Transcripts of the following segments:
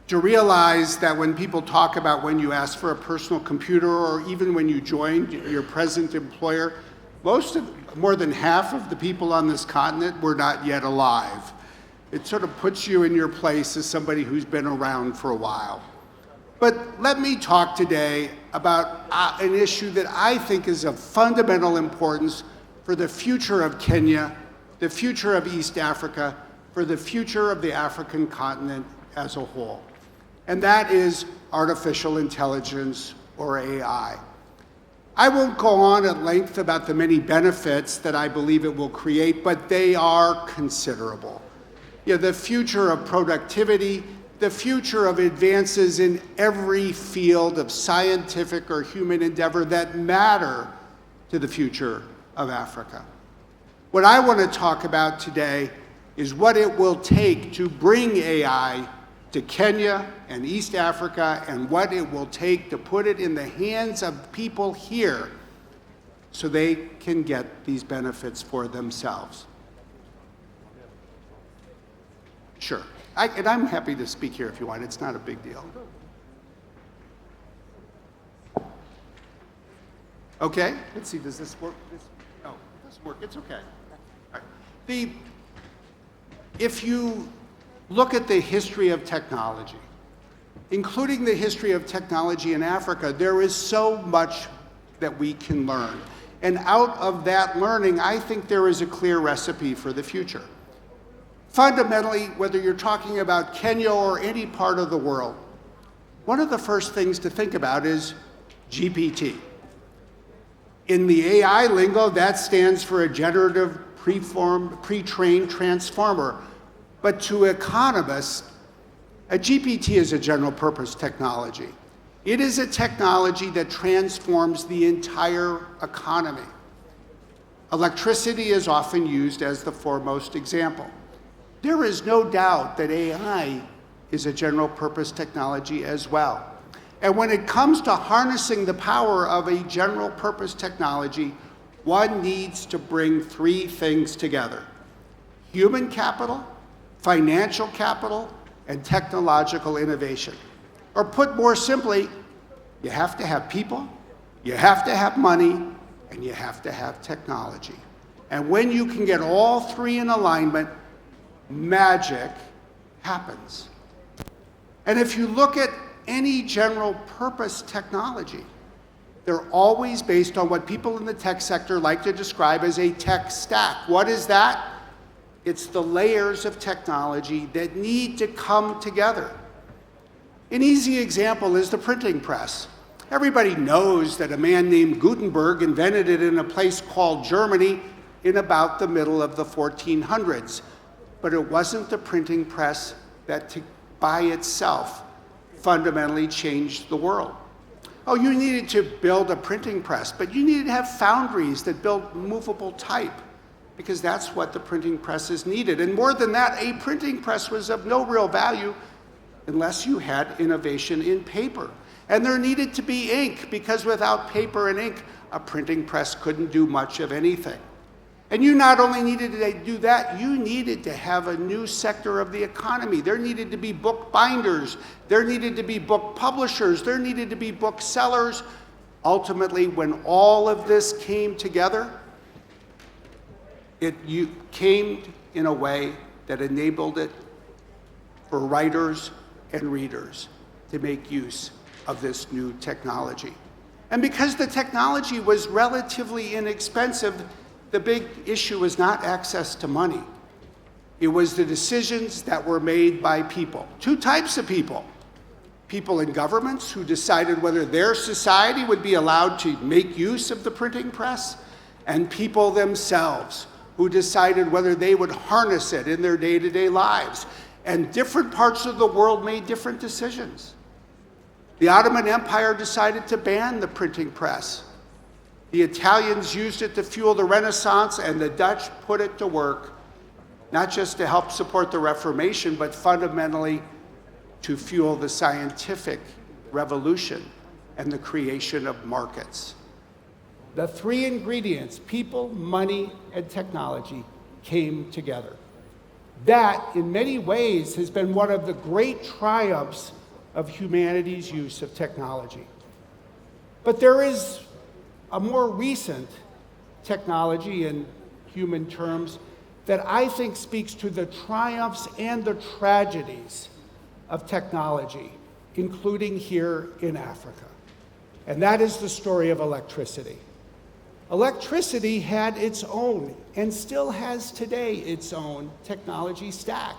to realize that when people talk about when you ask for a personal computer or even when you joined your present employer, more than half of the people on this continent were not yet alive. It sort of puts you in your place as somebody who's been around for a while. But let me talk today about an issue that I think is of fundamental importance for the future of Kenya, the future of East Africa, for the future of the African continent as a whole. And that is artificial intelligence, or AI. I won't go on at length about the many benefits that I believe it will create, but they are considerable. The future of productivity, the future of advances in every field of scientific or human endeavor that matter to the future of Africa. What I want to talk about today is what it will take to bring AI to Kenya and East Africa, and what it will take to put it in the hands of people here so they can get these benefits for themselves. Sure, and I'm happy to speak here if you want. It's not a big deal. Okay, let's see, does this work? Oh, it doesn't work, it's okay. All right. If you look at the history of technology, including the history of technology in Africa, there is so much that we can learn. And out of that learning, I think there is a clear recipe for the future. Fundamentally, whether you're talking about Kenya or any part of the world, one of the first things to think about is GPT. In the AI lingo, that stands for a generative pre-trained transformer. But to economists, a GPT is a general purpose technology. It is a technology that transforms the entire economy. Electricity is often used as the foremost example. There is no doubt that AI is a general purpose technology as well. And when it comes to harnessing the power of a general purpose technology, one needs to bring three things together: human capital, financial capital, and technological innovation. Or put more simply, you have to have people, you have to have money, and you have to have technology. And when you can get all three in alignment, magic happens. And if you look at any general purpose technology, they're always based on what people in the tech sector like to describe as a tech stack. What is that? It's the layers of technology that need to come together. An easy example is the printing press. Everybody knows that a man named Gutenberg invented it in a place called Germany in about the middle of the 1400s. But it wasn't the printing press that by itself fundamentally changed the world. Oh, you needed to build a printing press, but you needed to have foundries that built movable type, because that's what the printing presses needed. And more than that, a printing press was of no real value unless you had innovation in paper. And there needed to be ink, because without paper and ink, a printing press couldn't do much of anything. And you not only needed to do that, you needed to have a new sector of the economy. There needed to be book binders, there needed to be book publishers, there needed to be book sellers. Ultimately, when all of this came together, it came in a way that enabled it for writers and readers to make use of this new technology. And because the technology was relatively inexpensive, the big issue was not access to money. It was the decisions that were made by people. Two types of people. People in governments who decided whether their society would be allowed to make use of the printing press, and people themselves who decided whether they would harness it in their day-to-day lives. And different parts of the world made different decisions. The Ottoman Empire decided to ban the printing press. The Italians used it to fuel the Renaissance, and the Dutch put it to work, not just to help support the Reformation, but fundamentally to fuel the scientific revolution and the creation of markets. The three ingredients, people, money, and technology, came together. That, in many ways, has been one of the great triumphs of humanity's use of technology. But there is a more recent technology in human terms that I think speaks to the triumphs and the tragedies of technology, including here in Africa. And that is the story of electricity. Electricity had its own, and still has today its own, technology stack.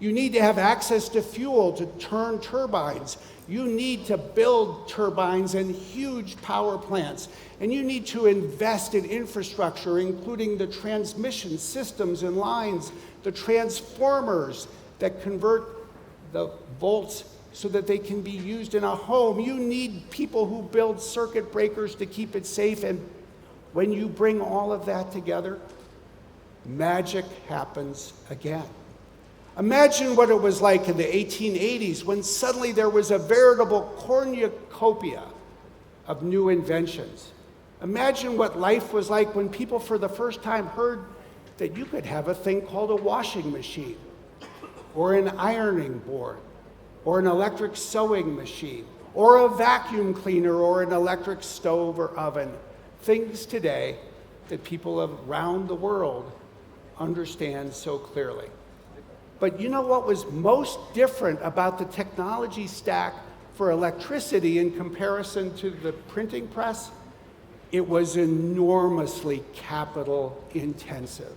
You need to have access to fuel to turn turbines. You need to build turbines and huge power plants. And you need to invest in infrastructure, including the transmission systems and lines, the transformers that convert the volts so that they can be used in a home. You need people who build circuit breakers to keep it safe. And when you bring all of that together, magic happens again. Imagine what it was like in the 1880s when suddenly there was a veritable cornucopia of new inventions. Imagine what life was like when people for the first time heard that you could have a thing called a washing machine, or an ironing board, or an electric sewing machine, or a vacuum cleaner, or an electric stove or oven. Things today that people around the world understand so clearly. But you know what was most different about the technology stack for electricity in comparison to the printing press? It was enormously capital intensive.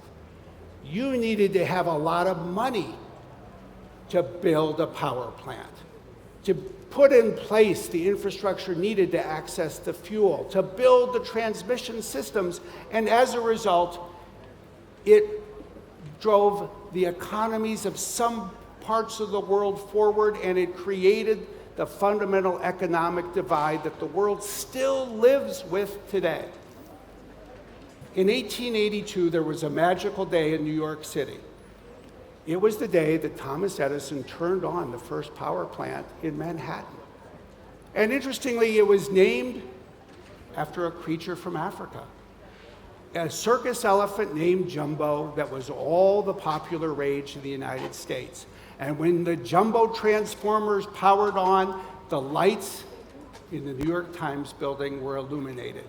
You needed to have a lot of money to build a power plant, to put in place the infrastructure needed to access the fuel, to build the transmission systems, and as a result, it drove the economies of some parts of the world forward, and it created the fundamental economic divide that the world still lives with today. In 1882, there was a magical day in New York City. It was the day that Thomas Edison turned on the first power plant in Manhattan. And interestingly, it was named after a creature from Africa, a circus elephant named Jumbo that was all the popular rage in the United States. And when the Jumbo transformers powered on, the lights in the New York Times building were illuminated.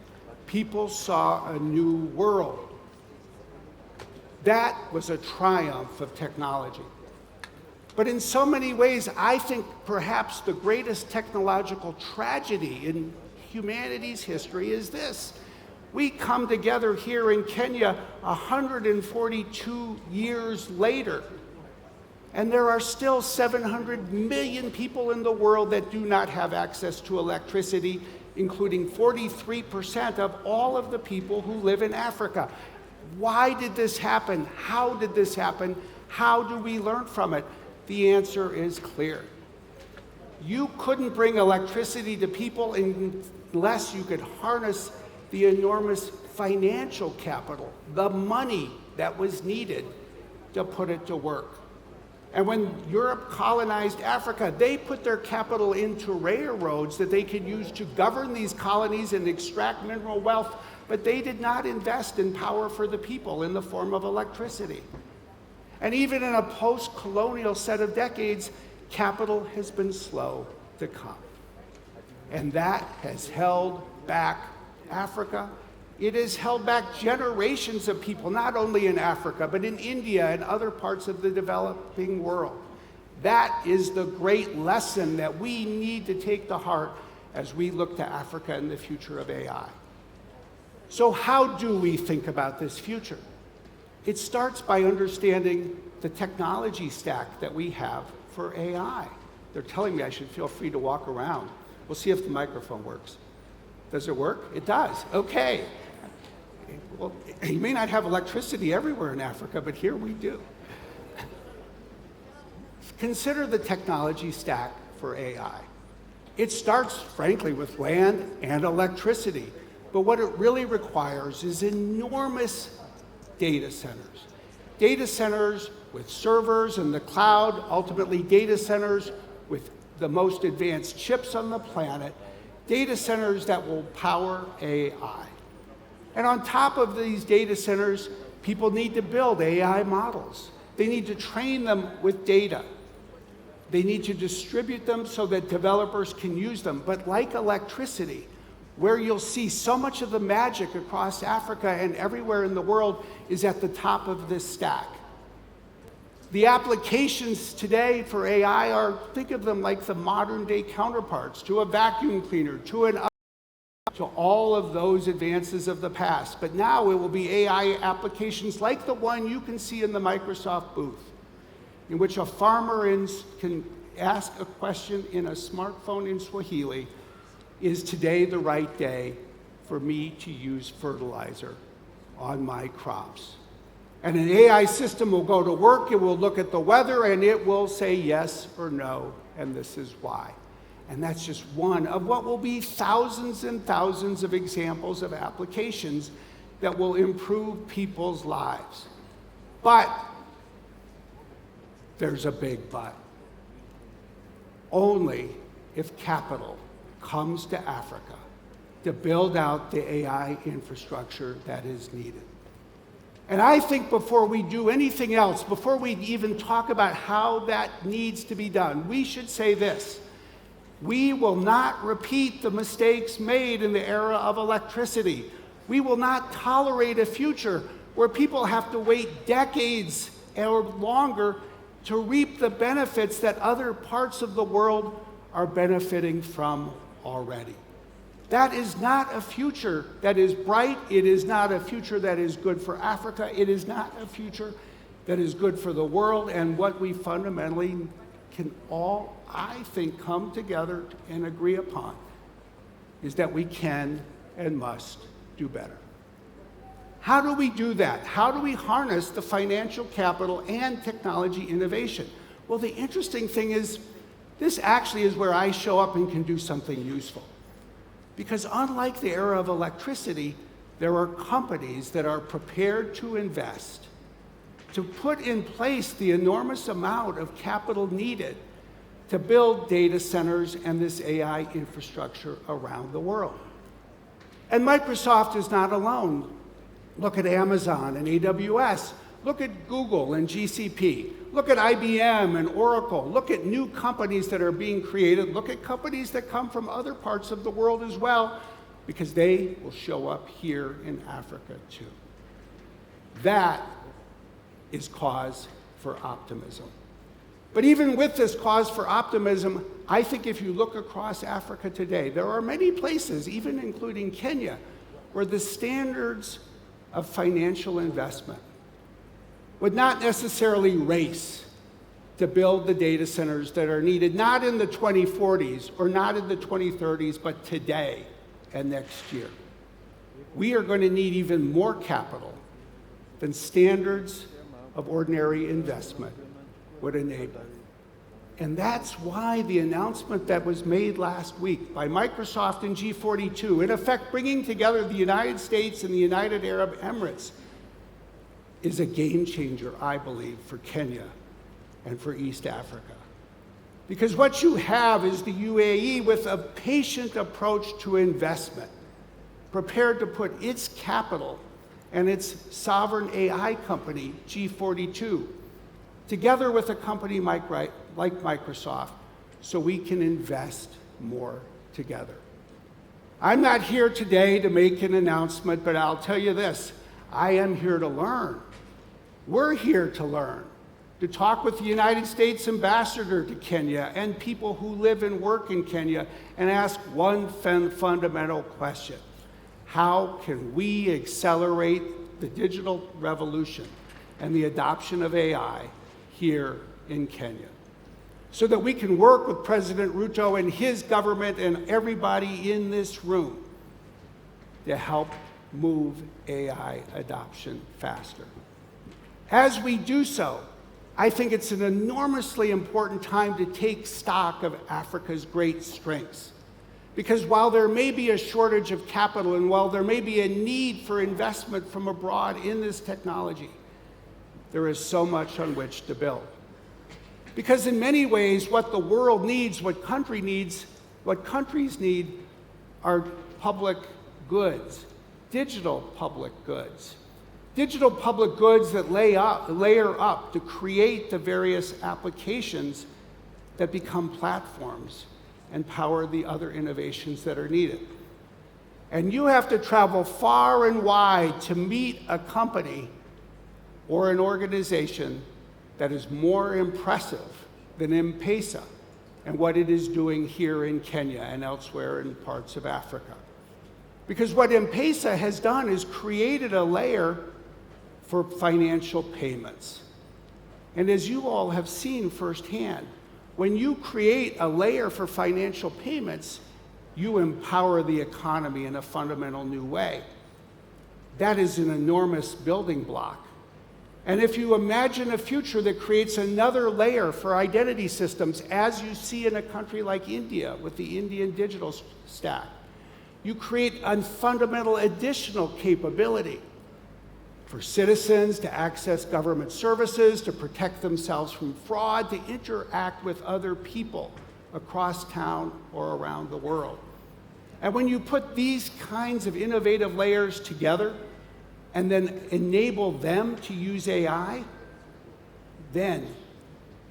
People saw a new world. That was a triumph of technology. But in so many ways, I think perhaps the greatest technological tragedy in humanity's history is this. We come together here in Kenya 142 years later, and there are still 700 million people in the world that do not have access to electricity, including 43% of all of the people who live in Africa. Why did this happen? How did this happen? How do we learn from it? The answer is clear. You couldn't bring electricity to people unless you could harness the enormous financial capital, the money that was needed to put it to work. And when Europe colonized Africa, they put their capital into railroads that they could use to govern these colonies and extract mineral wealth, but they did not invest in power for the people in the form of electricity. And even in a post-colonial set of decades, capital has been slow to come. And that has held back Africa. It has held back generations of people, not only in Africa, but in India and other parts of the developing world. That is the great lesson that we need to take to heart as we look to Africa and the future of AI. So how do we think about this future? It starts by understanding the technology stack that we have for AI. They're telling me I should feel free to walk around. We'll see if the microphone works. Does it work? It does. Okay. Well, you may not have electricity everywhere in Africa, but here we do. Consider the technology stack for AI. It starts, frankly, with land and electricity, but what it really requires is enormous data centers. Data centers with servers in the cloud, ultimately data centers with the most advanced chips on the planet, data centers that will power AI. And on top of these data centers, people need to build AI models. They need to train them with data. They need to distribute them so that developers can use them. But like electricity, where you'll see so much of the magic across Africa and everywhere in the world is at the top of this stack. The applications today for AI are, think of them like the modern day counterparts to a vacuum cleaner, to all of those advances of the past. But now it will be AI applications like the one you can see in the Microsoft booth, in which a farmer can ask a question in a smartphone in Swahili: is today the right day for me to use fertilizer on my crops? And an AI system will go to work, it will look at the weather, and it will say yes or no, and this is why. And that's just one of what will be thousands and thousands of examples of applications that will improve people's lives. But there's a big but. Only if capital comes to Africa to build out the AI infrastructure that is needed. And I think before we do anything else, before we even talk about how that needs to be done, we should say this: we will not repeat the mistakes made in the era of electricity. We will not tolerate a future where people have to wait decades or longer to reap the benefits that other parts of the world are benefiting from already. That is not a future that is bright. It is not a future that is good for Africa. It is not a future that is good for the world. And what we fundamentally can all, I think, come together and agree upon is that we can and must do better. How do we do that? How do we harness the financial capital and technology innovation? Well, the interesting thing is, this actually is where I show up and can do something useful. Because unlike the era of electricity, there are companies that are prepared to invest, to put in place the enormous amount of capital needed to build data centers and this AI infrastructure around the world. And Microsoft is not alone. Look at Amazon and AWS. Look at Google and GCP. Look at IBM and Oracle. Look at new companies that are being created. Look at companies that come from other parts of the world as well, because they will show up here in Africa too. That is cause for optimism. But even with this cause for optimism, I think if you look across Africa today, there are many places, even including Kenya, where the standards of financial investment would not necessarily race to build the data centers that are needed, not in the 2040s or not in the 2030s, but today and next year. We are going to need even more capital than standards of ordinary investment would enable. And that's why the announcement that was made last week by Microsoft and G42, in effect bringing together the United States and the United Arab Emirates, is a game changer, I believe, for Kenya and for East Africa. Because what you have is the UAE with a patient approach to investment, prepared to put its capital and its sovereign AI company, G42, together with a company like Microsoft, so we can invest more together. I'm not here today to make an announcement, but I'll tell you this: I am here to learn. We're here to learn, to talk with the United States ambassador to Kenya and people who live and work in Kenya and ask one fundamental question: how can we accelerate the digital revolution and the adoption of AI here in Kenya, so that we can work with President Ruto and his government and everybody in this room to help move AI adoption faster. As we do so, I think it's an enormously important time to take stock of Africa's great strengths. Because while there may be a shortage of capital and while there may be a need for investment from abroad in this technology, there is so much on which to build. Because in many ways, what the world needs, what countries need are public goods, digital public goods, digital public goods that layer up to create the various applications that become platforms and power the other innovations that are needed. And you have to travel far and wide to meet a company or an organization that is more impressive than M-Pesa and what it is doing here in Kenya and elsewhere in parts of Africa. Because what M-Pesa has done is created a layer for financial payments. And as you all have seen firsthand, when you create a layer for financial payments, you empower the economy in a fundamental new way. That is an enormous building block. And if you imagine a future that creates another layer for identity systems, as you see in a country like India with the Indian digital stack, you create a fundamental additional capability for citizens to access government services, to protect themselves from fraud, to interact with other people across town or around the world. And when you put these kinds of innovative layers together and then enable them to use AI, then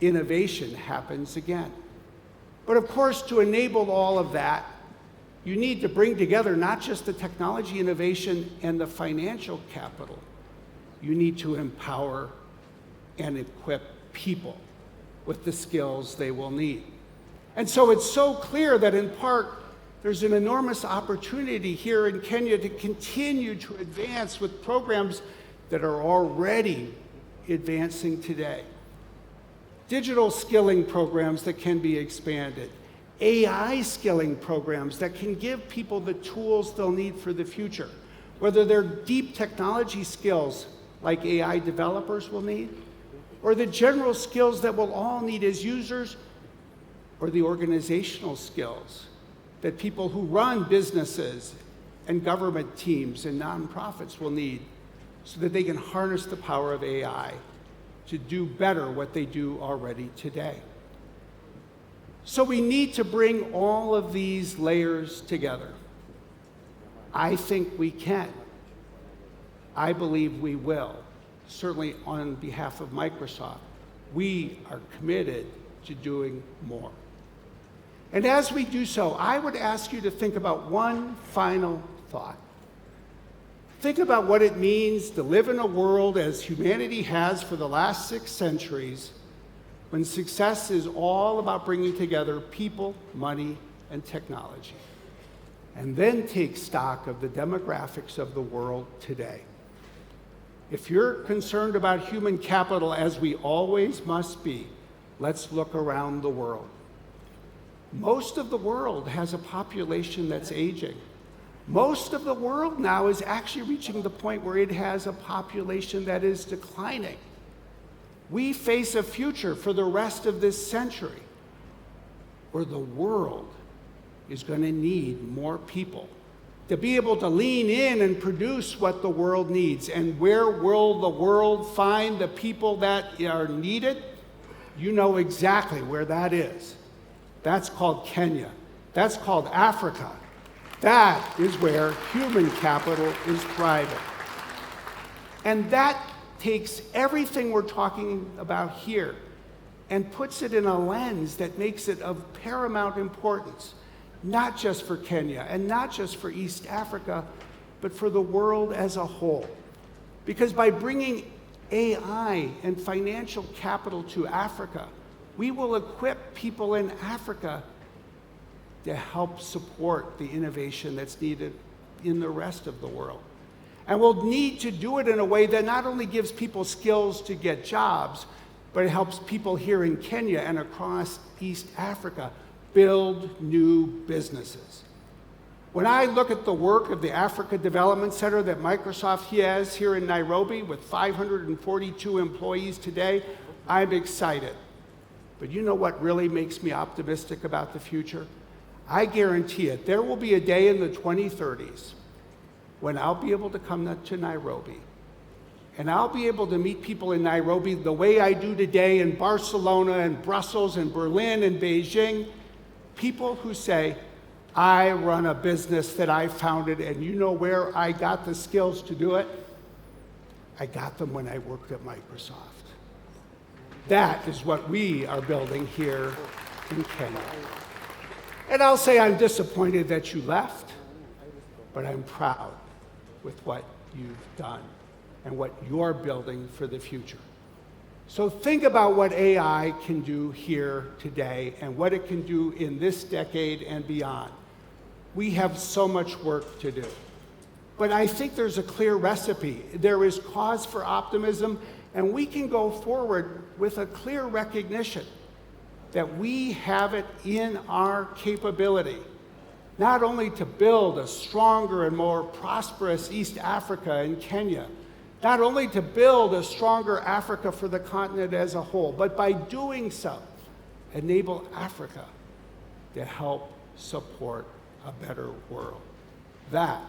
innovation happens again. But of course, to enable all of that, you need to bring together not just the technology innovation and the financial capital. You need to empower and equip people with the skills they will need. And so it's so clear that in part, there's an enormous opportunity here in Kenya to continue to advance with programs that are already advancing today. Digital skilling programs that can be expanded. AI skilling programs that can give people the tools they'll need for the future, whether they're deep technology skills like AI developers will need, or the general skills that we'll all need as users, or the organizational skills that people who run businesses and government teams and nonprofits will need so that they can harness the power of AI to do better what they do already today. So we need to bring all of these layers together. I think we can. I believe we will. Certainly on behalf of Microsoft, we are committed to doing more. And as we do so, I would ask you to think about one final thought. Think about what it means to live in a world as humanity has for the last 6 centuries, when success is all about bringing together people, money, and technology. And then take stock of the demographics of the world today. If you're concerned about human capital, as we always must be, let's look around the world. Most of the world has a population that's aging. Most of the world now is actually reaching the point where it has a population that is declining. We face a future for the rest of this century where the world is going to need more people to be able to lean in and produce what the world needs. And where will the world find the people that are needed? You know exactly where that is. That's called Kenya. That's called Africa. That is where human capital is thriving. And that takes everything we're talking about here and puts it in a lens that makes it of paramount importance, not just for Kenya and not just for East Africa, but for the world as a whole. Because by bringing AI and financial capital to Africa, we will equip people in Africa to help support the innovation that's needed in the rest of the world. And we'll need to do it in a way that not only gives people skills to get jobs, but it helps people here in Kenya and across East Africa build new businesses. When I look at the work of the Africa Development Center that Microsoft has here in Nairobi with 542 employees today, I'm excited. But you know what really makes me optimistic about the future? I guarantee it, there will be a day in the 2030s when I'll be able to come to Nairobi, and I'll be able to meet people in Nairobi the way I do today in Barcelona and Brussels and Berlin and Beijing, people who say, I run a business that I founded, and you know where I got the skills to do it? I got them when I worked at Microsoft. That is what we are building here in Kenya. And I'll say I'm disappointed that you left, but I'm proud with what you've done and what you're building for the future. So think about what AI can do here today and what it can do in this decade and beyond. We have so much work to do. But I think there's a clear recipe. There is cause for optimism, and we can go forward with a clear recognition that we have it in our capability, not only to build a stronger and more prosperous East Africa and Kenya, not only to build a stronger Africa for the continent as a whole, but by doing so, enable Africa to help support a better world. That,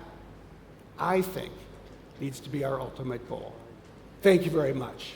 I think, needs to be our ultimate goal. Thank you very much.